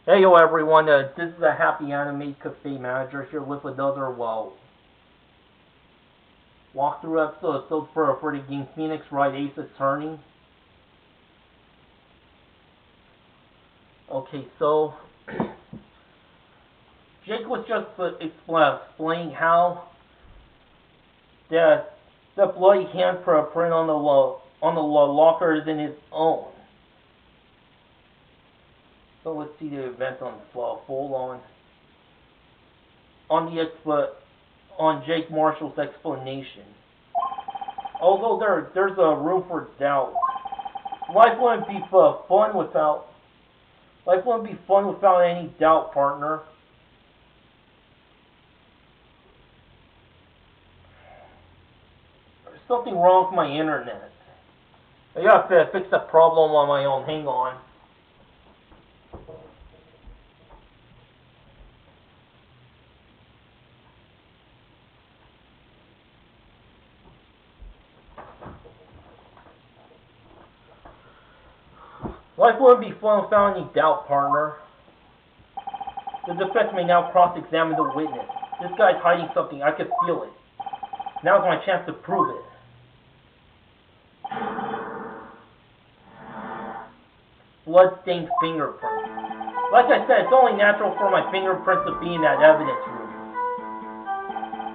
Hey yo everyone, this is a HappyAnimaidCafeManager here with another walkthrough episode for the game Phoenix Wright Ace Attorney. Okay, so Jake was just explaining how the bloody handprint on the locker isn't his own. So let's see the event on full on Jake Marshall's explanation. Although there's a room for doubt, life wouldn't be fun without any doubt, partner. There's something wrong with my internet. I gotta fix that problem on my own. Hang on. Life wouldn't be fun without any doubt, partner. The defense may now cross-examine the witness. This guy's hiding something. I can feel it. Now's my chance to prove it. Blood-stained fingerprints. Like I said, it's only natural for my fingerprints to be in that evidence room.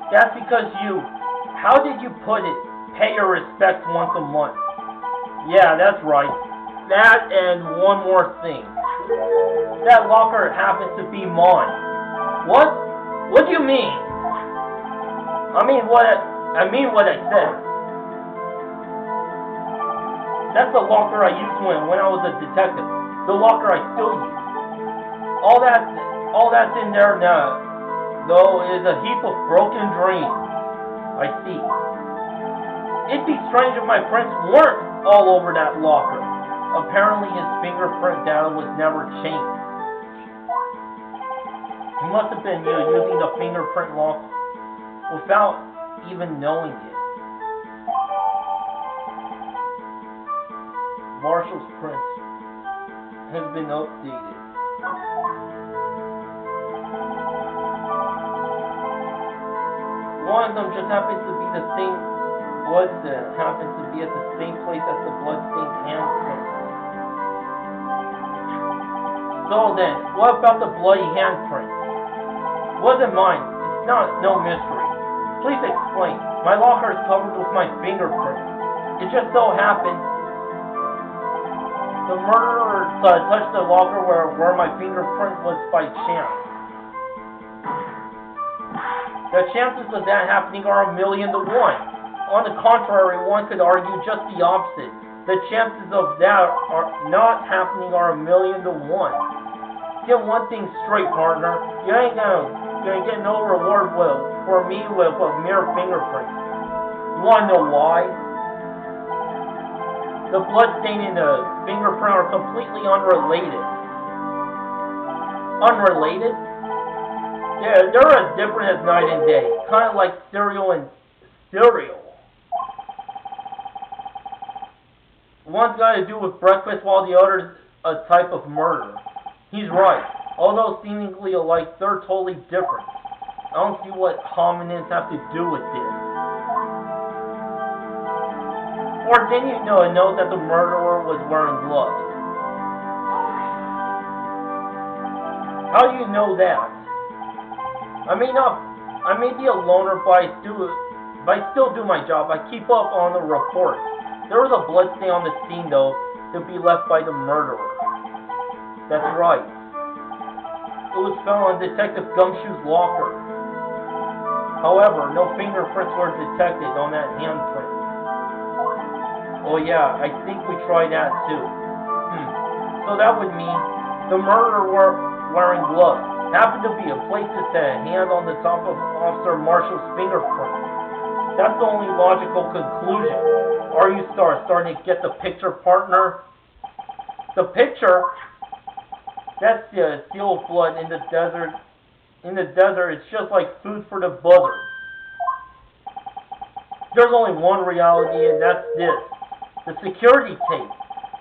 That's because how did you put it, pay your respects once a month? Yeah, that's right. That and one more thing. That locker happens to be mine. What? What do you mean? I mean what I said. That's the locker I used when I was a detective. The locker I still use. All that's in there now, though, is a heap of broken dreams. I see. It'd be strange if my prints weren't all over that locker. Apparently his fingerprint data was never changed. He must have been using the fingerprint lock without even knowing it. Marshall's print has been updated. One of them just happens to be the same blood that happens to be at the same place as the blood-stained handprint. So then, what about the bloody handprint? It wasn't mine. It's no mystery. Please explain. My locker is covered with my fingerprint. It just so happened the murderer touched the locker where my fingerprint was by chance. The chances of that happening are 1,000,000 to 1. On the contrary, one could argue just the opposite. The chances of that are not happening are 1,000,000 to 1. Get one thing straight, partner. You ain't gonna get no reward for me with a mere fingerprint. You wanna know why? The blood stain and the fingerprint are completely unrelated. Unrelated? Yeah, they're as different as night and day. Kind of like cereal and cereal. One's got to do with breakfast while the other's a type of murder. He's right. Although seemingly alike, they're totally different. I don't see what homonyms have to do with this. Or didn't you know that the murderer was wearing gloves? How do you know that? I may be a loner, but I still do my job. I keep up on the reports. There was a blood stain on the scene, though, to be left by the murderer. That's right. It was found on Detective Gumshoe's locker. However, no fingerprints were detected on that handprint. Oh yeah, I think we tried that too. So that would mean the murderer wearing gloves happened to be a placed hand on the top of Officer Marshall's fingerprint. That's the only logical conclusion. Are you starting to get the picture, partner? The picture? That's the seal of blood in the desert. In the desert, it's just like food for the buzzard. There's only one reality, and that's this. The security tape.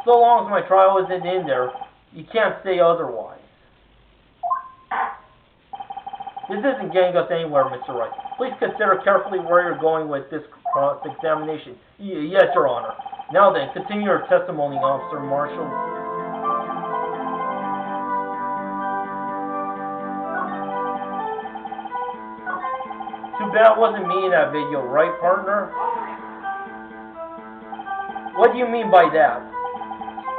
So long as my trial isn't in there, you can't say otherwise. This isn't getting us anywhere, Mr. Wright. Please consider carefully where you're going with this cross-examination. Yes, Your Honor. Now then, continue your testimony, Officer Marshall. Too bad it wasn't me in that video, right, partner? What do you mean by that?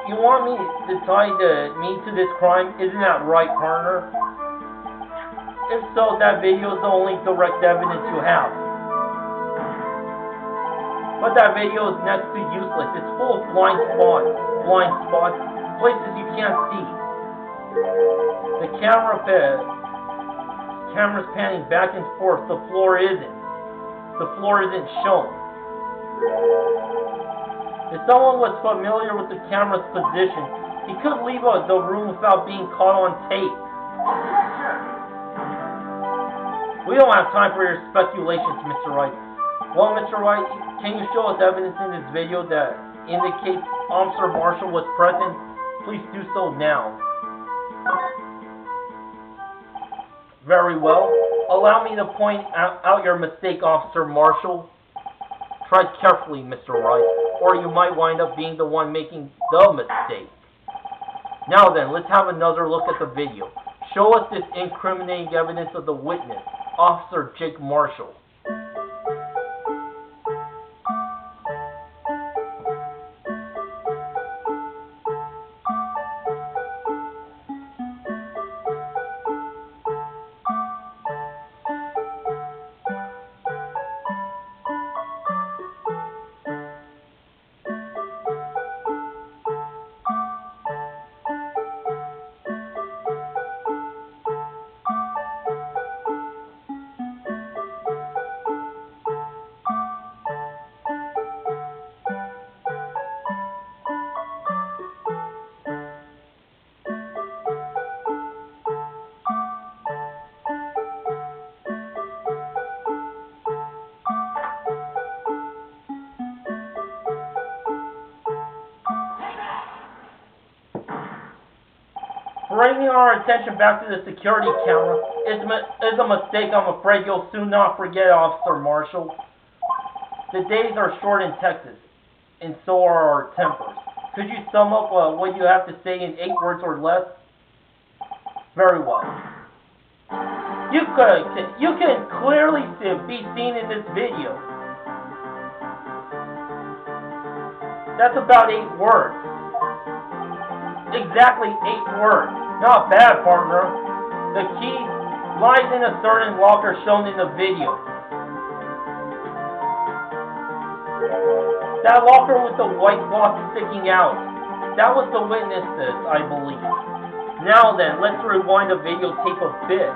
You want me to tie me to this crime? Isn't that right, partner? If so, that video is the only direct evidence you have. But that video is next to useless. It's full of blind spots, places you can't see. The camera's panning back and forth. The floor isn't shown. If someone was familiar with the camera's position, he could leave the room without being caught on tape. We don't have time for your speculations, Mr. Wright. Well, Mr. Wright, can you show us evidence in this video that indicates Officer Marshall was present? Please do so now. Very well. Allow me to point out your mistake, Officer Marshall. Try carefully, Mr. Wright, or you might wind up being the one making the mistake. Now then, let's have another look at the video. Show us this incriminating evidence of the witness, Officer Jake Marshall. Bringing our attention back to the security camera is a mistake I'm afraid you'll soon not forget, Officer Marshall. The days are short in Texas, and so are our tempers. Could you sum up what you have to say in 8 words or less? Very well. You can clearly be seen in this video. That's about 8 words. Exactly 8 words. Not bad, partner. The key lies in a certain locker shown in the video. That locker with the white cloth sticking out. That was the witnesses, I believe. Now then, let's rewind the videotape a bit.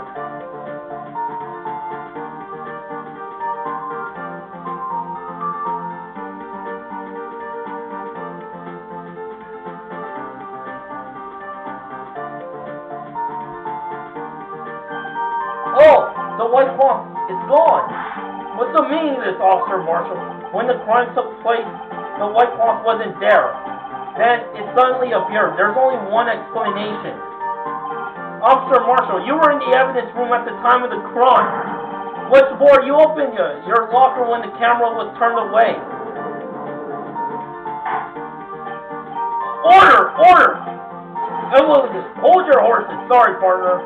Oh, the white cloth is gone. What's the meaning of this, Officer Marshall? When the crime took place, the white cloth wasn't there. Then it suddenly appeared. There's only one explanation. Officer Marshall, you were in the evidence room at the time of the crime. What's more, you opened your locker when the camera was turned away. Order! Order! Hold your horses. Sorry, partner.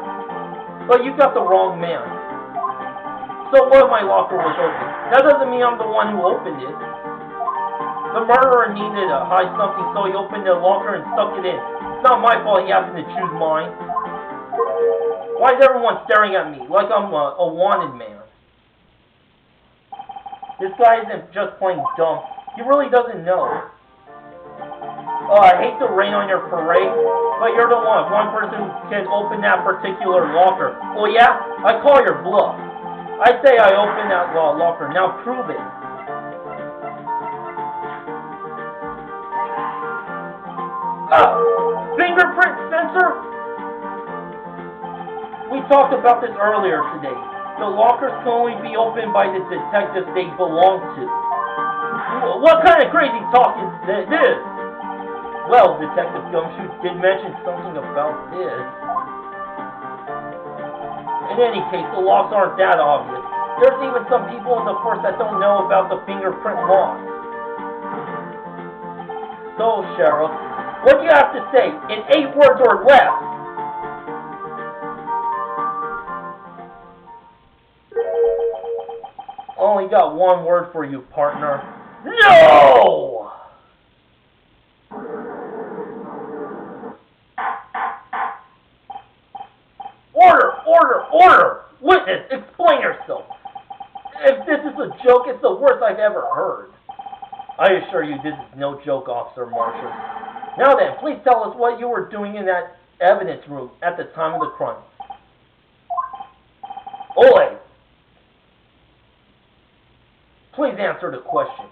But you got the wrong man. So what if my locker was open? That doesn't mean I'm the one who opened it. The murderer needed to hide something, so he opened the locker and stuck it in. It's not my fault he happened to choose mine. Why is everyone staring at me like I'm a wanted man? This guy isn't just plain dumb. He really doesn't know. Oh, I hate to rain on your parade, but you're the one person who can open that particular locker. Oh yeah? I call your bluff. I say I opened that locker. Now prove it. Fingerprint sensor? We talked about this earlier today. The lockers can only be opened by the detectives they belong to. What kind of crazy talk is this? Well, Detective Gumshoe did mention something about this. In any case, the logs aren't that obvious. There's even some people in the force that don't know about the fingerprint logs. So, Sheriff, what do you have to say in 8 words or less? Only got 1 word for you, partner. No! Order! Order! Order! Witness, explain yourself. If this is a joke, it's the worst I've ever heard. I assure you this is no joke, Officer Marshall. Now then, please tell us what you were doing in that evidence room at the time of the crime. Ole! Please answer the question.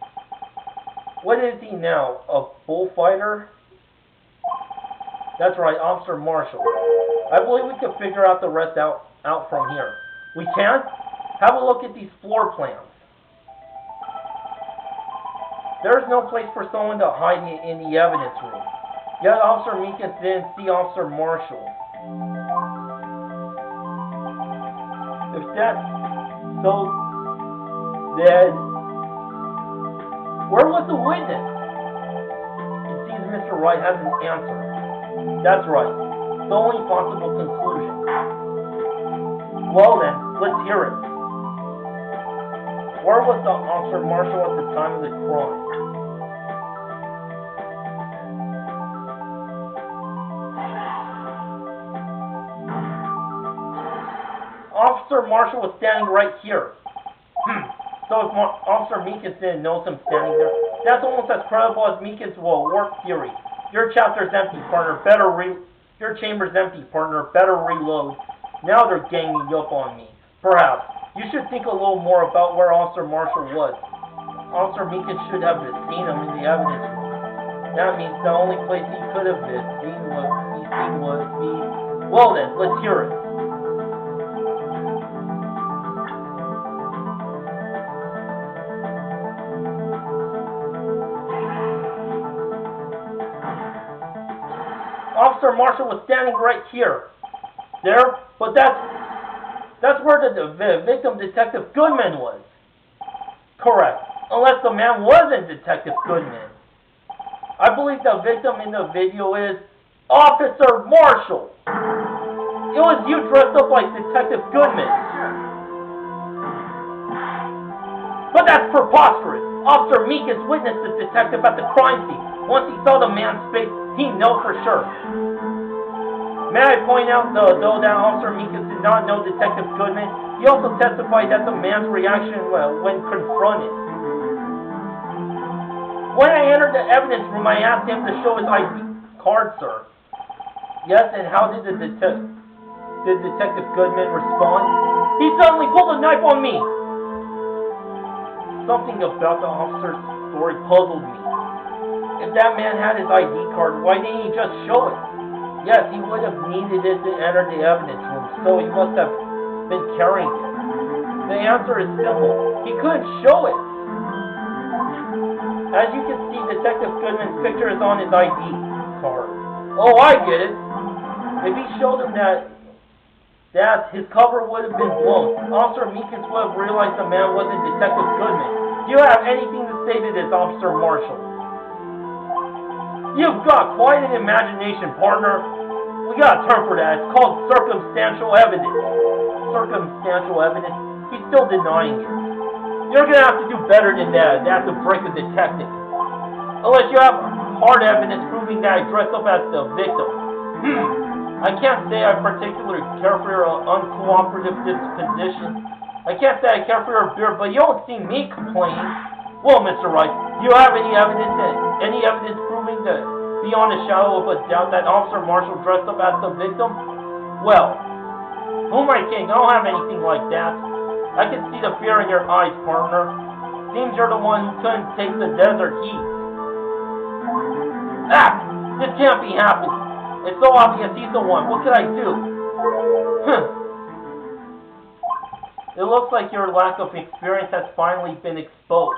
What is he now, a bullfighter? That's right, Officer Marshall. I believe we can figure out the rest out from here. We can? Have a look at these floor plans. There is no place for someone to hide in the evidence room. Yet Officer Meekins didn't see Officer Marshall. If that's so, then where was the witness? It seems Mr. Wright has an answer. That's right. The only possible conclusion. Well then, let's hear it. Where was the Officer Marshall at the time of the crime? Officer Marshall was standing right here. So if Officer Meekins didn't notice him standing there, that's almost as credible as Meekins' warp theory. Your chapter's empty, partner. Your chamber's empty, partner. Better reload. Now they're ganging up on me. Perhaps. You should think a little more about where Officer Marshall was. Officer Meekins should have seen him in the evidence room. That means the only place he could have seen was me. Well then, let's hear it. Officer Marshall was standing right here. There? But that's where the victim, Detective Goodman, was. Correct. Unless the man wasn't Detective Goodman. I believe the victim in the video is Officer Marshall. It was you dressed up like Detective Goodman. But that's preposterous. Officer Meekins witnessed the detective at the crime scene. Once he saw the man's face, he knew for sure. May I point out, though, that Officer Meekins did not know Detective Goodman. He also testified that the man's reaction when confronted. When I entered the evidence room, I asked him to show his ID card, sir. Yes, and how did Detective Goodman respond? He suddenly pulled a knife on me. Something about the officer's story puzzled me. If that man had his ID card, why didn't he just show it? Yes, he would have needed it to enter the evidence room, so he must have been carrying it. The answer is simple. He couldn't show it. As you can see, Detective Goodman's picture is on his ID card. Oh, I get it. If he showed him that his cover would have been blown. Officer Meekins would have realized the man wasn't Detective Goodman. Do you have anything to say to this, Officer Marshall? You've got quite an imagination, partner. We got a term for that. It's called circumstantial evidence. Circumstantial evidence? He's still denying it. You're going to have to do better than that. They have to break the detective. Unless you have hard evidence proving that I dressed up as the victim. I can't say I particularly care for your uncooperative disposition. I can't say I care for your beard, but you don't see me complaining. Well, Mr. Wright, do you have any evidence proving that beyond a shadow of a doubt that Officer Marshall dressed up as the victim? Well, who am I kidding? I don't have anything like that. I can see the fear in your eyes, partner. Seems you're the one who couldn't take the desert heat. Ah! This can't be happening. It's so obvious he's the one. What could I do? It looks like your lack of experience has finally been exposed.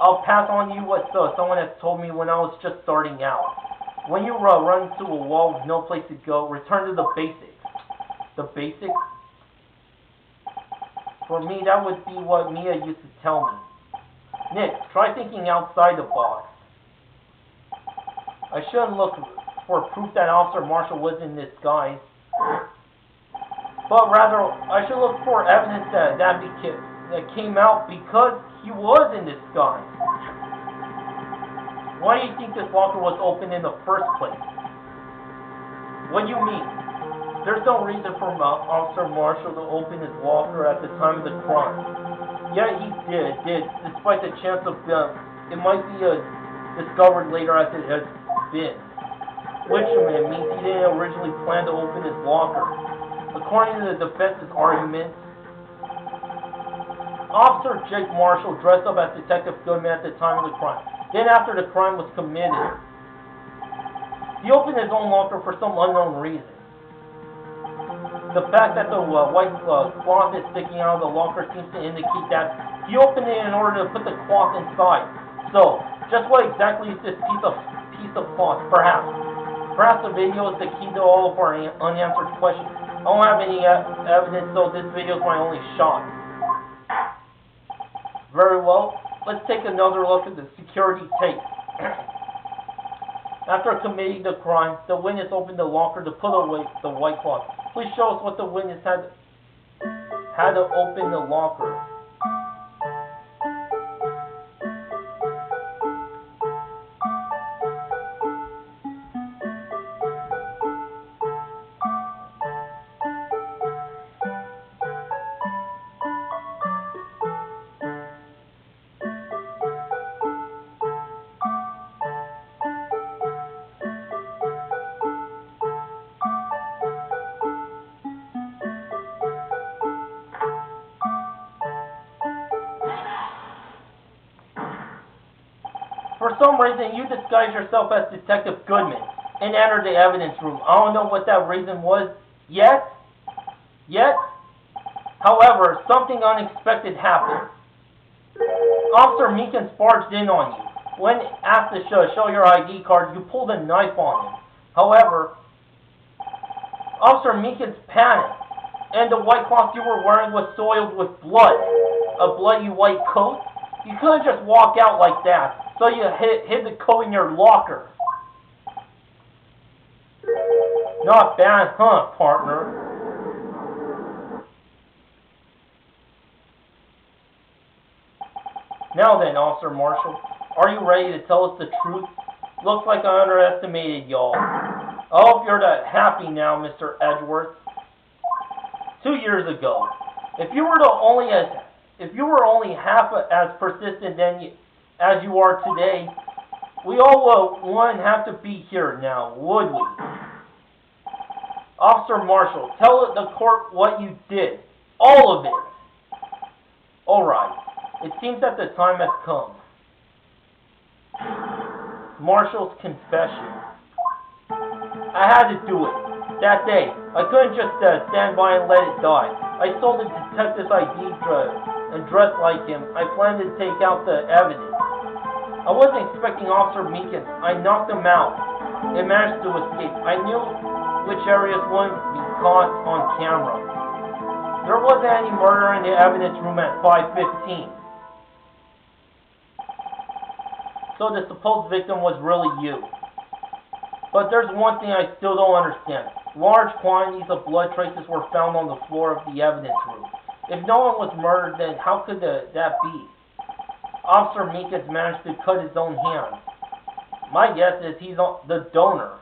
I'll pass on you what someone has told me when I was just starting out. When you run into a wall with no place to go, return to the basics. The basics? For me, that would be what Mia used to tell me. Nick, try thinking outside the box. I shouldn't look for proof that Officer Marshall was in disguise. But rather, I should look for evidence that came out because he was in disguise. Why do you think this locker was open in the first place? What do you mean? There's no reason for Officer Marshall to open his locker at the time of the crime. Yeah, he did, despite the chance of it might be discovered later as it has been. Which means he didn't originally plan to open his locker. According to the defense's argument, Officer Jake Marshall dressed up as Detective Goodman at the time of the crime. Then after the crime was committed, he opened his own locker for some unknown reason. The fact that the white cloth is sticking out of the locker seems to indicate that he opened it in order to put the cloth inside. So, just what exactly is this piece of cloth? Perhaps the video is the key to all of our unanswered questions. I don't have any evidence, so this video is my only shot. Very well, let's take another look at the security tape. After committing the crime, the witness opened the locker to put away the white cloth. Please show us what the witness had to open the locker. For some reason, you disguised yourself as Detective Goodman and entered the evidence room. I don't know what that reason was yet. However, something unexpected happened. Officer Meekins barged in on you. When asked to show your ID card, you pulled a knife on him. However, Officer Meekins panicked, and the white cloth you were wearing was soiled with blood. A bloody white coat? You couldn't just walk out like that. So you hid the coat in your locker. Not bad, huh, partner? Now then, Officer Marshall, are you ready to tell us the truth? Looks like I underestimated y'all. I hope you're that happy now, Mr. Edgeworth. 2 years ago, if you were only half as persistent as you are today, we all wouldn't have to be here now, would we? Officer Marshall, tell the court what you did. All of it. Alright, it seems that the time has come. Marshall's confession. I had to do it. That day, I couldn't just stand by and let it die. I sold the detective's ID and dressed like him. I planned to take out the evidence. I wasn't expecting Officer Meekins. I knocked him out. They managed to escape. I knew which areas wouldn't be caught on camera. There wasn't any murder in the evidence room at 5:15. So the supposed victim was really you. But there's one thing I still don't understand. Large quantities of blood traces were found on the floor of the evidence room. If no one was murdered, then how could that be? Officer Meekins managed to cut his own hand. My guess is he's the donor.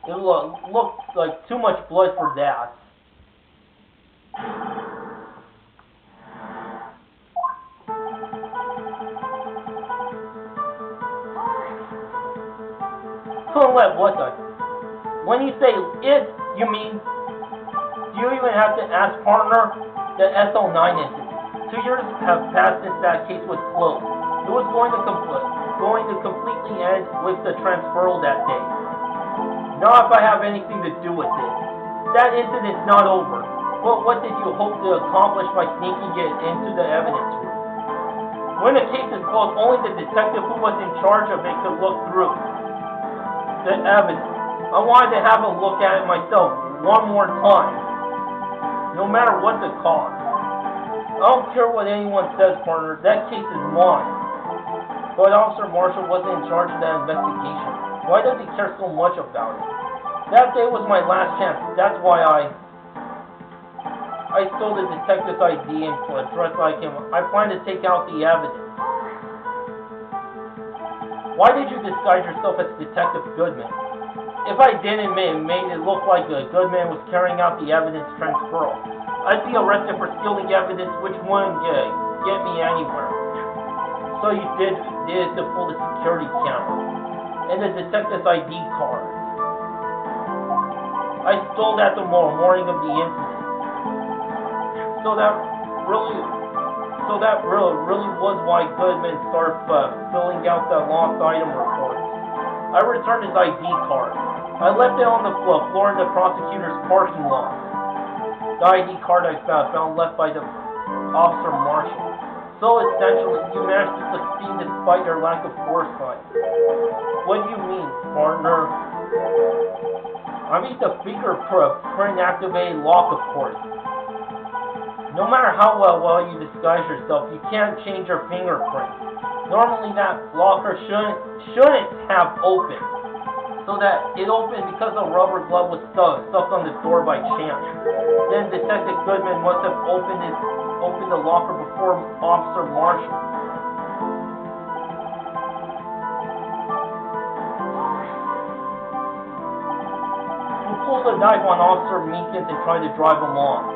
It looked like too much blood for that. Couldn't let what the? When you say it, you mean, do you even have to ask partner? The SO9 incident. 2 years have passed since that case was closed. It was going to completely end with the transferal that day. Not if I have anything to do with it. That incident's not over. But what did you hope to accomplish by sneaking it into the evidence room? When the case is closed, only the detective who was in charge of it could look through the evidence. I wanted to have a look at it myself one more time. no matter what the cost. I don't care what anyone says, partner. That case is mine. But Officer Marshall wasn't in charge of that investigation. Why does he care so much about it? That day was my last chance. That's why I stole the detective's ID and dressed like him. I plan to take out the evidence. Why did you disguise yourself as Detective Goodman? If I didn't, made it look like Goodman was carrying out the evidence transfer. I'd be arrested for stealing evidence, which wouldn't get me anywhere. So you did it to pull the security camera and the detective's ID card. I stole that the morning of the incident. So that really was why Goodman started filling out the lost item report. I returned his ID card. I left it on the floor in the prosecutor's parking lot. The ID card I found left by the Officer Marshall. So essentially, you managed to succeed despite your lack of foresight. What do you mean, partner? I mean the fingerprint activated lock, of course. No matter how well you disguise yourself, you can't change your fingerprint. Normally that locker shouldn't have opened. So that it opened because a rubber glove was stuck on the door by chance. Then Detective Goodman must have opened the locker before Officer Marshall. You pulled a knife on Officer Meekins and tried to drive him off.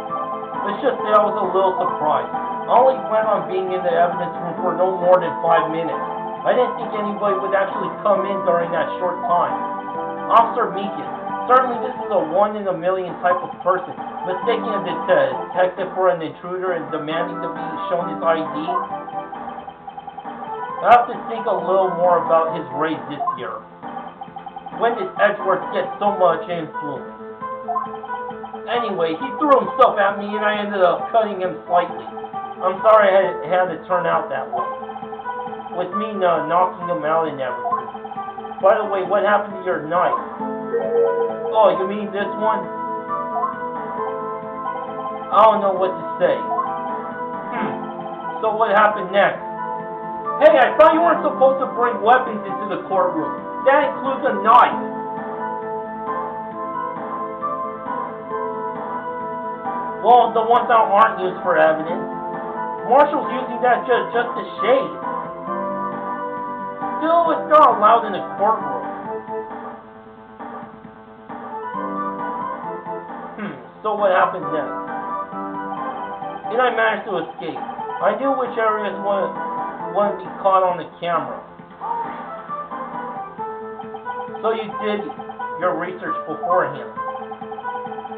Let's just say I was a little surprised. I only planned on being in the evidence room for no more than 5 minutes. I didn't think anybody would actually come in during that short time. Officer Meekins, certainly this is a one-in-a-million type of person, mistaking a detective for an intruder and demanding to be shown his ID. I have to think a little more about his race this year. When did Edgeworth get so much influence? Anyway, he threw himself at me and I ended up cutting him slightly. I'm sorry it had to turn out that way. With me knocking him out and everything. By the way, what happened to your knife? Oh, you mean this one? I don't know what to say. So what happened next? Hey, I thought you weren't supposed to bring weapons into the courtroom. That includes a knife. Well, the ones that aren't used for evidence. Marshall's using that just to shade. Still, it's not allowed in the courtroom. So what happened next? And I managed to escape. I knew which areas wouldn't be caught on the camera. So you did your research beforehand.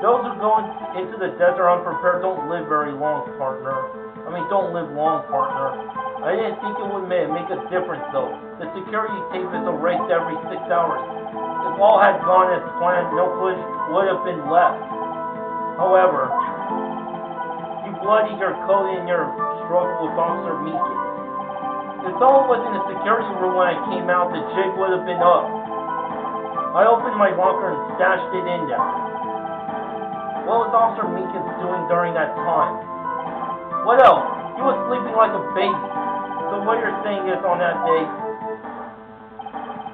Those who go into the desert unprepared don't live very long, partner. Don't live long, partner. I didn't think it would make a difference, though. The security tape is erased every 6 hours. If all had gone as planned, no footage would have been left. However, you bloodied your coat in your struggle with Officer Meekins. If someone was in the security room when I came out, the jig would have been up. I opened my locker and stashed it in there. What was Officer Meekins doing during that time? What else? He was sleeping like a baby. So what you're saying is on that day,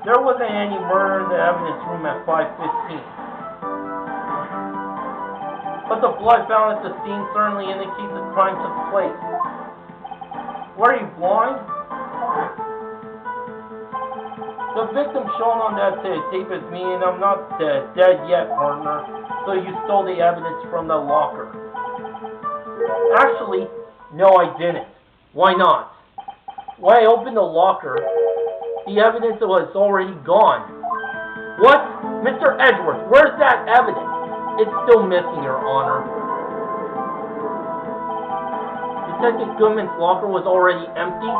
there wasn't any murder in the evidence room at 5:15. But the blood found at the scene certainly indicates the crime took place. Were you blind? The victim shown on that tape is me, and I'm not dead yet, partner. So you stole the evidence from the locker. Actually, no, I didn't. Why not? When I opened the locker, the evidence was already gone. What? Mr. Edgeworth, where's that evidence? It's still missing, Your Honor. Detective Goodman's locker was already empty.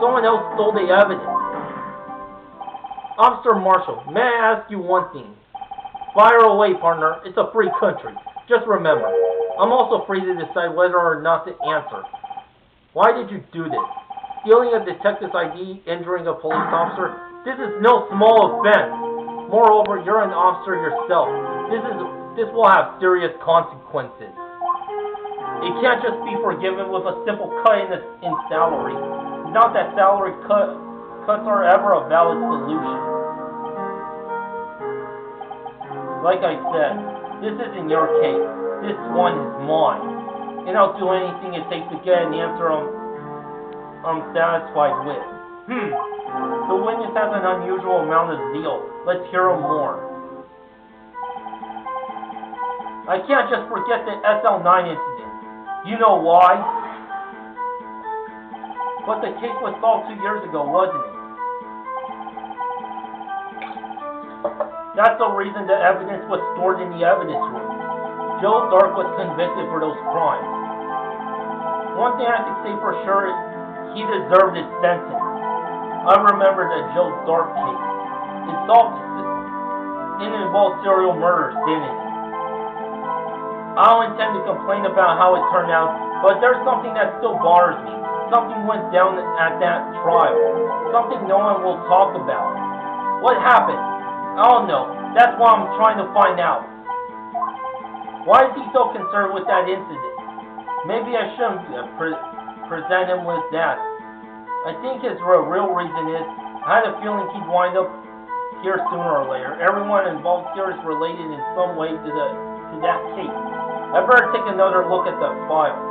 Someone else stole the evidence. Officer Marshall, may I ask you one thing? Fire away, partner. It's a free country. Just remember, I'm also free to decide whether or not to answer. Why did you do this? Stealing a detective's ID, injuring a police officer? This is no small offense. Moreover, you're an officer yourself. This will have serious consequences. It can't just be forgiven with a simple cut in salary. Not that salary cuts are ever a valid solution. Like I said, this isn't your case. This one is mine. And I'll do anything it takes to get an answer I'm satisfied with. The witness has an unusual amount of zeal. Let's hear him more. I can't just forget the SL9 incident. You know why? But the case was solved 2 years ago, wasn't it? That's the reason the evidence was stored in the evidence room. Joe Dark was convicted for those crimes. One thing I can say for sure is he deserved his sentence. I remember the Joe Dark case. It involved serial murders, didn't it? I don't intend to complain about how it turned out, but there's something that still bothers me. Something went down at that trial. Something no one will talk about. What happened? I don't know. That's what I'm trying to find out. Why is he so concerned with that incident? Maybe I shouldn't present him with that. I think his real reason is, I had a feeling he'd wind up here sooner or later. Everyone involved here is related in some way to that case. I better take another look at the file.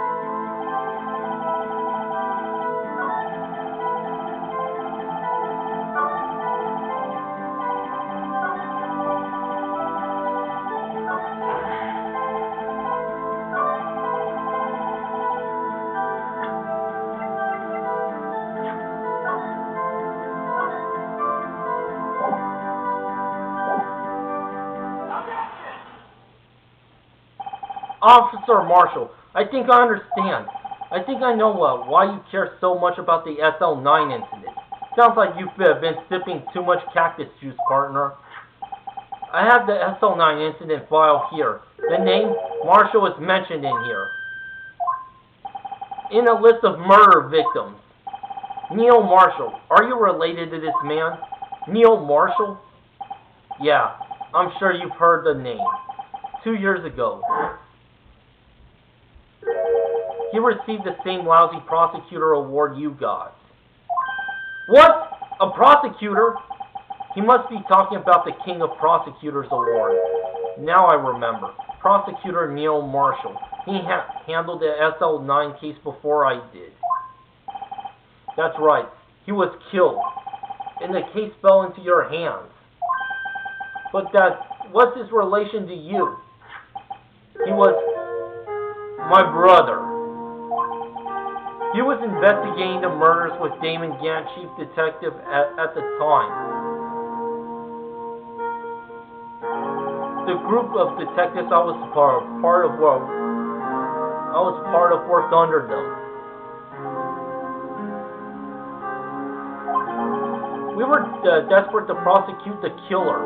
Officer Marshall, I think I understand. I think I know why you care so much about the SL9 incident. Sounds like you've been sipping too much cactus juice, partner. I have the SL9 incident file here. The name Marshall is mentioned in here. In a list of murder victims. Neil Marshall. Are you related to this man? Neil Marshall? Yeah, I'm sure you've heard the name. 2 years ago, he received the same lousy prosecutor award you got. What? A prosecutor? He must be talking about the King of Prosecutors Award. Now I remember. Prosecutor Neil Marshall. He handled the SL9 case before I did. That's right. He was killed. And the case fell into your hands. But what's his relation to you? He was my brother. He was investigating the murders with Damon Gant, chief detective at the time. The group of detectives I was part of worked under them. We were desperate to prosecute the killer.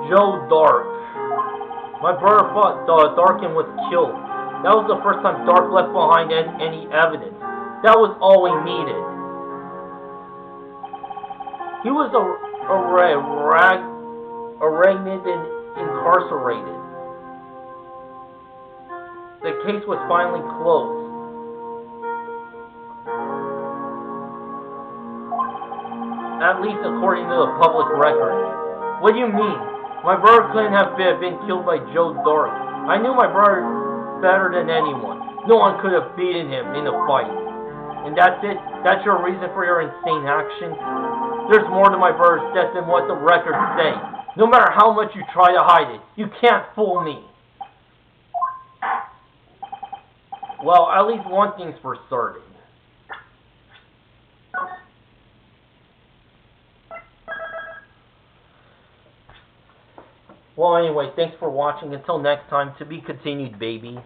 Joe Dark. My brother thought Darkin was killed. That was the first time Dark left behind any evidence. That was all we needed. He was arraigned and incarcerated. The case was finally closed. At least according to the public record. What do you mean? My brother couldn't have been killed by Joe Dark. I knew my brother better than anyone. No one could have beaten him in a fight. And that's it? That's your reason for your insane actions? There's more to my brother's death than what the records say. No matter how much you try to hide it, you can't fool me. Well, at least one thing's for certain. Well, anyway, thanks for watching. Until next time, to be continued, baby.